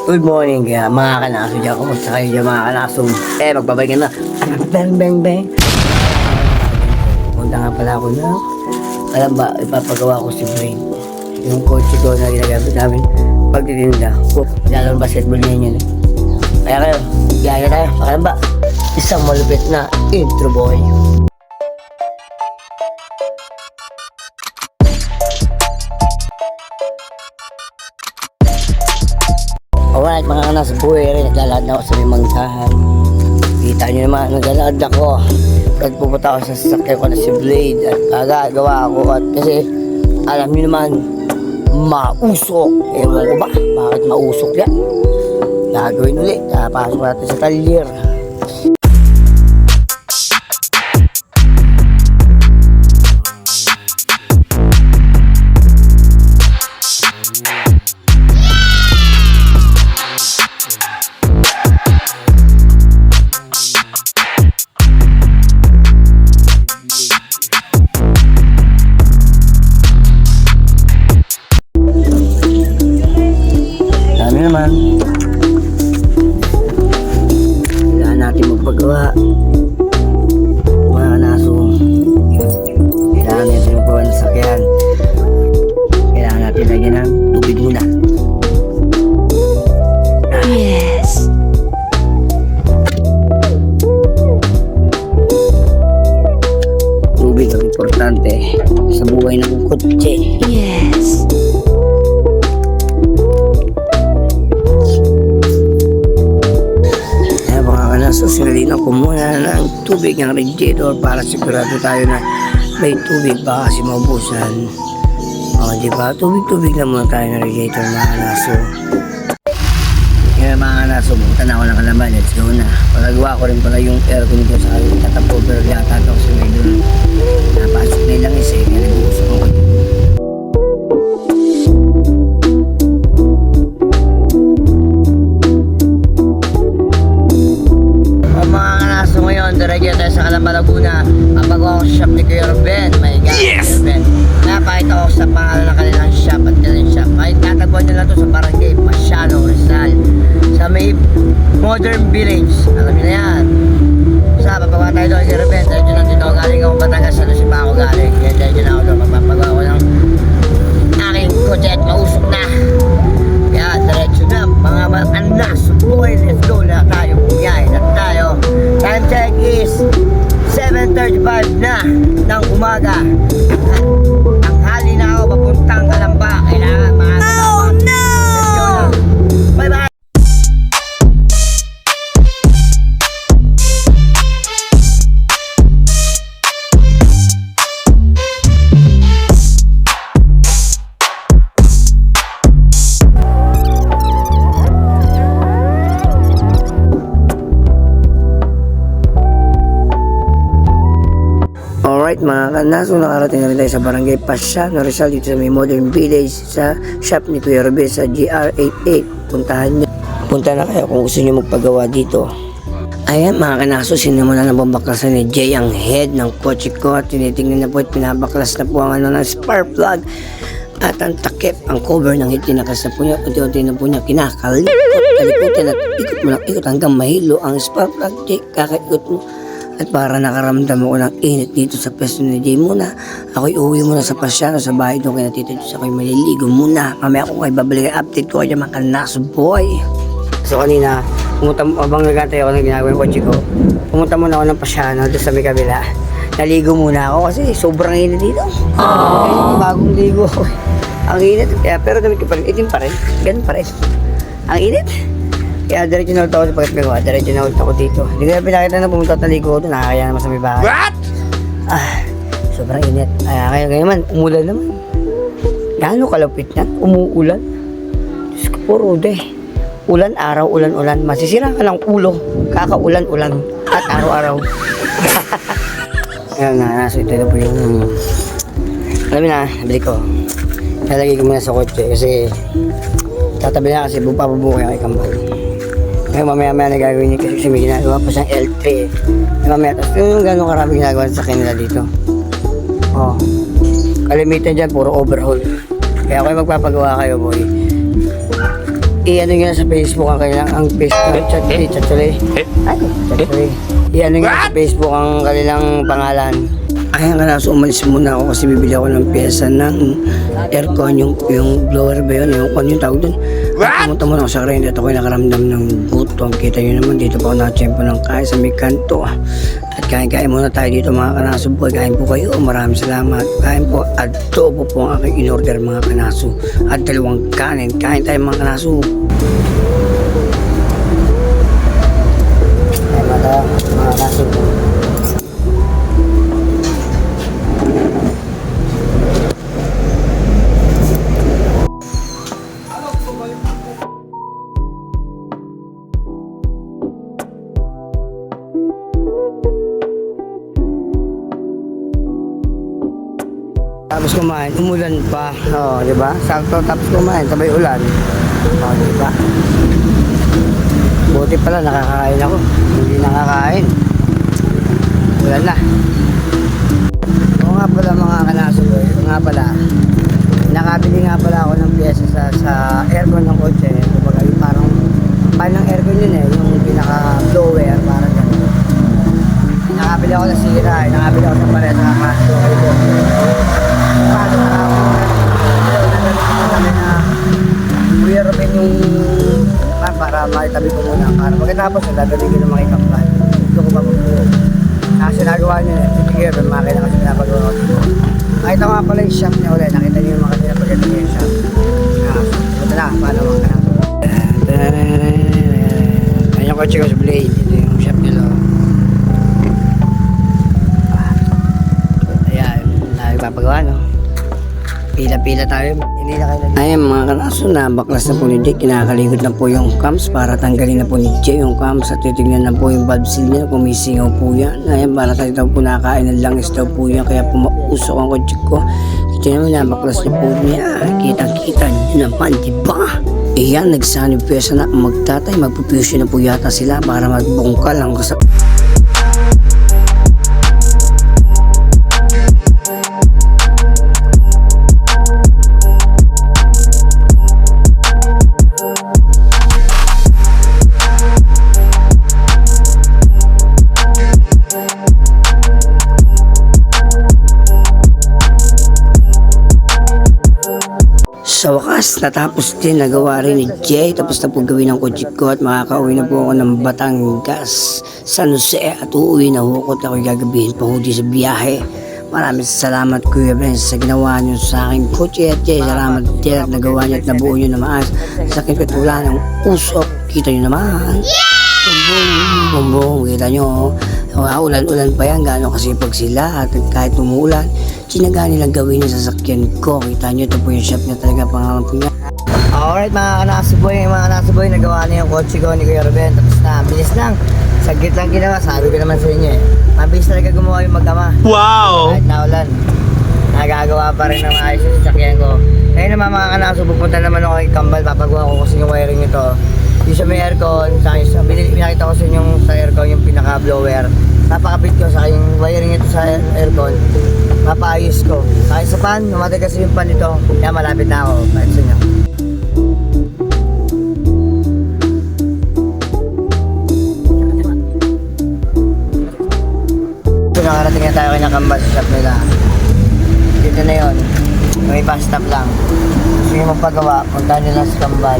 Good morning kaya mga kanaso dyan. Kumusta kayo dyan mga kanaso? Magbabay ka na. Bang bang bang. Punta nga pala ako na. Alam ba, ipapagawa ko si Brain. Yung kotse ko na ginagamit namin pagtitinda. Lalong basketball niya yun. Kaya kayo, gaya tayo. Alam ba, isang malupit na intro boy. Alright mga kanas, buhay rin, naglalakad na ako sa may manggahan. Kita nyo naman, naglalakad ako. Pag pupunta ako sa sasakyan ko na si Blade at gagawa ako at kasi alam nyo naman, mausok. Ewan ko ba, bakit mausok yan? Gagawin ulit, pasok natin sa talyer. Naman kailangan natin magpagawa mga kanaso. Kailangan natin magpagawa ng sakyan. Kailangan natin lagyan ng tubig muna. Yes. Tubig ang importante sa buhay ng kotse. Yes. So sinalinan ko muna ng tubig ng radiator para sigurado tayo na may tubig ba kasi maubusan. Diba? Tubig na muna tayo ng radiator mga kanaso. Kaya mga kanaso, buta na ako ng kalaban. Let's go na. Pagagawa ko rin pala yung aircon dito sa akin. Tatapo pero yata ito kasi may doon. Napasok na lang isa. Kaya nag-uusap ko. Diretso tayo sa Calamba, Laguna. Mapagawa ko sa shop ni Kuya Ruben. My God, yes! Ruben. Napakita ko sa pangalan ng kanilang shop at kanilang shop. Ay tatagpuan nyo lang ito sa Barangay Pasiano, Rizal. Sa may Modern Village. Alam nyo na yan. Sa papagawa tayo doon kay Ruben. Diretso lang dito. Galing ako Batangas. Sa Lusipa ako galing. Kaya diretso na ako doon. Magpapagawa ko ng aking kotse at mausok na. Kaya diretso na. Mga anas. Boy, let's go na tayo. Bumiyahin na tayo. Time check is 7:35 na ng umaga. Ang hali na ako papuntang Calamba. Kailangan maaga na ako. Oh no! Let's go na. Bye bye! Alright mga kanaso, nakarating na rin tayo sa Barangay Pasiano, Rizal dito sa may Modern Village sa shop ni Kuya Ruben sa GR88. Punta na kayo kung gusto nyo magpagawa dito. Ayan mga kanaso, sinimula na babaklasan ni Jay ang head ng kotse ko at tinitingnan na po at pinabaklas na po ang ng spark plug at ang takip, ang cover ng head tinakas na po niya, unti-unti na po niya kalikutan at ikot mo lang ikot hanggang mahilo ang spark plug. Jay, kakaikot mo. At para nakaramdam ako ng init dito sa pwesto ni Jay muna, ako'y uwi muna sa Pasiano sa bahay doon kaya Tito Diyos ako'y maliligo muna. Mamaya ako kayo babalik ang update ko kaya mga kanaso boy. So kanina, abang nagantay ako ng ginagawa ng kotse ko, pumunta muna ako ng Pasiano doon sa may kabila. Naligo muna ako kasi sobrang init dito. Bagong ligo ako. Ang init, kaya, pero damit ko pa rin, itim pa rin, ganun pa rin. Ang init. Kaya diretso na ulit ako sa pagkagawa, diretso na ulit ako dito. Hindi ko na pinakita na pumunta at naligo ko doon, nakakaya naman sa may bahay. What? Sobrang init. Kaya naman, umulan naman. Gaano kalapit yan? Umuulan? Diyos ko po, Rode. Ulan, araw, ulan, ulan. Masisira ka ng ulo. Kakaulan, ulan. At araw-araw. Ayan na, nasa ito na po yung... Alam mo na, nabili ko. Nalagay ko muna sa kotse kasi... Tatabi na kasi papabuhay ako ikambal. Ngayon mamaya-maya na gagawin niya kasi may ginagawa pa siyang L3 eh. Mamaya, tapos yung gano'ng karami ginagawa sa kanila dito. Kalimitan dyan, puro overhaul. Kaya ako yung magpapagawa kayo boy. i-ano nyo na sa Facebook ang kanilang ang Facebook chat-tuloy. I-ano nyo na sa Facebook ang kanilang pangalan. Ayan ka na, so umalis muna ako kasi bibili ako ng pyesa ng aircon, yung blower ba yun, yung tawag dun. At pumunta muna ako sa Grindr at ako'y nakaramdam ng gutom. Kita nyo naman dito pa ako nakachempo ng kain sa may kanto. At kain-kain muna tayo dito mga kanaso boy. Kain po kayo, maraming salamat. Kain po, adobo po ang aking in-order mga kanaso. At 2 kanin, kain tayo mga kanaso. Kain mata mga kanaso. Tapos kumain, umulan pa. Oo, di ba? Sakto tapos kumain, sabay ulan. Oo, di ba? Buti pala nakakain ako. Hindi nakakain. Ulan na. Oo nga pala mga kanaso, oo nga pala. Nakabili nga pala ako ng pyesa sa aircon ng kotse. Kumbaga yung parang ng aircon yun yung pinaka-blower, parang gano'n. Nakabili ako ng sira, nakabili ako sa pares na kaso. Kuya Ruben yung para maitabi ko muna para pagkatapos na dadali ko ng mga ikapal ito ko ba magbuo kasi nagawa niya sige Ruben makina kasi pinapagawa ko nakita ko nga pala yung shop niya ulit nakita niyo yung mga pinapaganda niya yung shop punta na paano mga kanako ayun yung kotse ko sa Blade ito yung shop nila ayan nagpapagawa no pila-pila tayo. Hindi na kayo ayun mga kanaso na baklas na po ni Jay. Kinakaligod na po yung cams para tanggalin na po ni Jay yung cams at titignan na po yung valve seal niya kung may singaw po yan. Ayun para tayo daw po nakakain ng langis daw po yan kaya po mausok ang kotse ko. Ito naman na baklas na po niya. Kita-kita nyo naman diba? Iyan nagsanib pyesa na magtatay. Magpupusyo na po yata sila para magbungkal ang kasap. Sa wakas, natapos din nagawa rin ni Jay. Tapos na po gawin ng kotse ko at makakauwi na po ako ng Batangas, San Jose at uuwi na hukot ako gagabihin pa huli sa biyahe. Maraming salamat Kuya Ben sa ginawa niyo sa aking kotse at Jay. Salamat din at nagawa niyo at nabuo niyo na maayos. Sa akin ko't wala ng usok. Kita niyo naman. Bumbong, kita niyo. Ulan-ulan pa yan, gano'n kasi pag sila at kahit umuulan, sinaga nilang gawin yung sasakyan ko. Kita nyo, ito po yung shop niya talaga, pangalan po niya. Alright mga kanasuboy, nagawa na yung kotse ko ni Kuya Ruben. Tapos na, bilis lang. Saglit lang ginawa, sabi ko naman sa inyo eh. Mabilis talaga gumawa yung mag-ama. Wow! Kahit naulan, nagagawa pa rin ng maayos yung sasakyan ko. Ngayon naman mga kanasuboy, pupunta naman ako kay Kambal, papagawa ko kasi yung wiring nito. Yung sa may aircon, pinakita ko sa inyo sa aircon yung pinaka-blower. Napakabit ko sa yung wiring ito sa aircon. Mapaayos ko. Kahit sa pan, namatay kasi yung pan nito. Kaya malapit na ako. Kahit sa inyo. So nakarating na tayo kay Nakambal sa shop nila. Dito na yun. May bus stop lang. Gusto nyo magpagawa, punta nyo lang sa Kambal.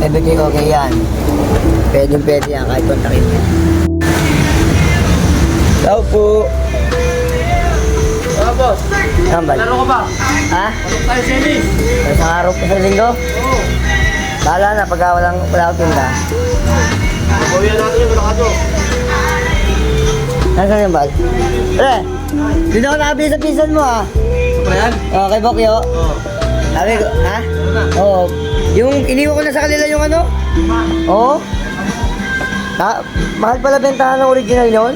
Everything okay yan. Pwede yan kahit kontakin nyo. Ciao po! Boss, Kambal. laro ka ba? Ha? Laro tayo semis. Isang araw po sa linggo? Oo. Bahala na pagka wala akong tinda. Bawian natin yung malakado. Nasaan yung bal? Pre! Dito ako nakabili sa pinsan mo ah. Ito pa yan? Oo, kay Bokyo. Oo. Sabi ko, ha? Ano na? Oo. Yung iniwan ko na sa kanila yung ano? Oo. Mahal pala bentahan ng original yun?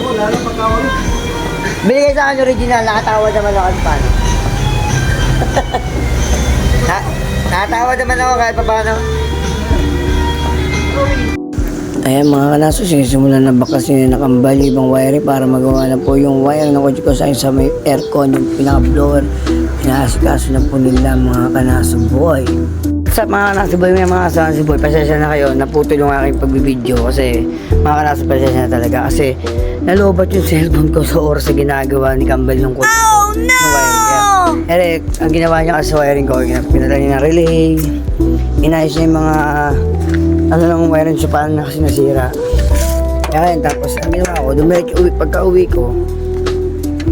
Oo, lalo pagkawalo. Binigay sa akin original, nakatawad naman ako paano. Nakatawad naman ako kahit pa paano. Ayan mga kanaso, simulan na baklas nila Nakambal ibang wiring para magawa na po yung wire ng kotse ko sa may aircon, yung pinaka-blower. Pinaasikaso na po nila mga kanaso boy. Sa mga kanasiboy, may mga kanasiboy, pasensya na kayo, naputol yung aking pagbibideo kasi mga kanasiboy, pasensya na talaga kasi nalobat yung cellphone ko sa oras na ginagawa ni Campbell ng kotse. Oh no! Eric, ang ginawa niya kasi sa wiring ko, pinadala niya ng relay, inayos niya yung mga ano lang wiring sa pan na kasi nasira. Kaya yun, tapos ang ginawa ko, dumiretso uwi, pagka uwi ko,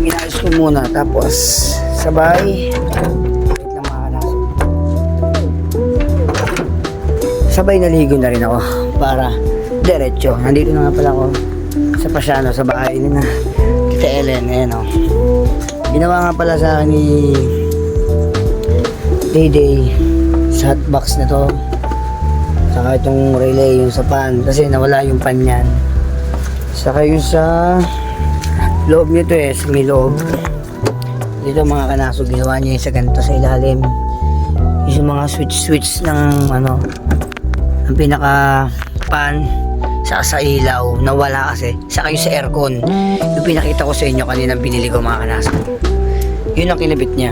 inayos ko muna, tapos sabay, wait lang mga kanas. Sabay naligo na rin ako para diretso. Nandito na nga pala ako sa Pasiano, sa bahay na Tita Ellen, ayan o. Ginawa nga pala sa akin ni Day sa hotbox na to. Saka itong relay, yung sa pan, kasi nawala yung pan yan. Saka yung sa loob nito sa may loob. Dito mga kanaso, ginawa niya yung sa ganito sa ilalim. Yung mga switch ng ano, ang pinaka pan sa ilaw, nawala kasi. Saka yung sa aircon, yung pinakita ko sa inyo kanina binili ko mga kanaso. Yun ang kinabit niya.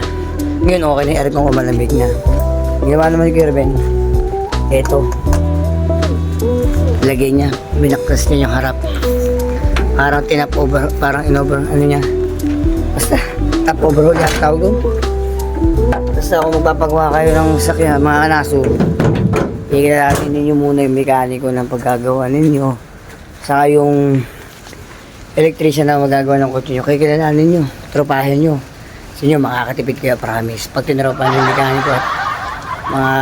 Ngayon okay na yung aircon ko, malamig na. Ginawa naman ni Kuya Ruben, eto, lagay niya, binaklas niya yung harap. Parang tinap over, parang in-over, ano niya. Basta, top overhaul yan tawag ko. Basta kung magpapagawa kayo ng sakyan, mga kanaso, ikilalatin ninyo muna yung mekaniko ng paggagawa ninyo. Saka yung electrician na magagawa ng kotse nyo, kikilalanin ninyo, tropahin nyo. Sa inyo, makakatipid kayo, promise. Pag tinropahan yung mekaniko at mga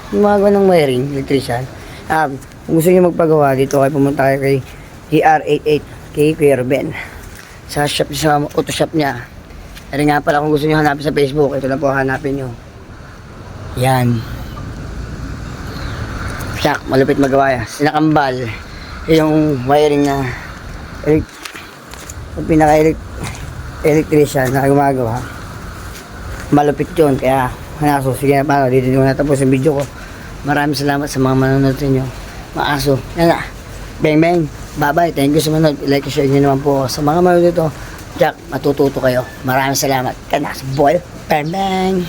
gumagawa ng wiring, electrician. Kung gusto nyo magpagawa, dito kayo pumunta kayo kay GR88 kay Kuya Ruben sa shop, sa auto shop niya. Pero nga pala kung gusto nyo hanapin sa Facebook, ito na po hanapin nyo. Yan. Siyak, malupit magawa yan. Sinakambal yung wiring na yung pinaka-electrician na gumagawa. Malupit yun, kaya Manaso, sige na paano, dito na natapos yung video ko. Maraming salamat sa mga manonood ninyo. Maaso, yan na. Bang bang, bye bye, thank you sa manonood. Like, share nyo naman po sa mga manonood dito. Jack, matututo kayo. Maraming salamat. Kanas boy, bang bang.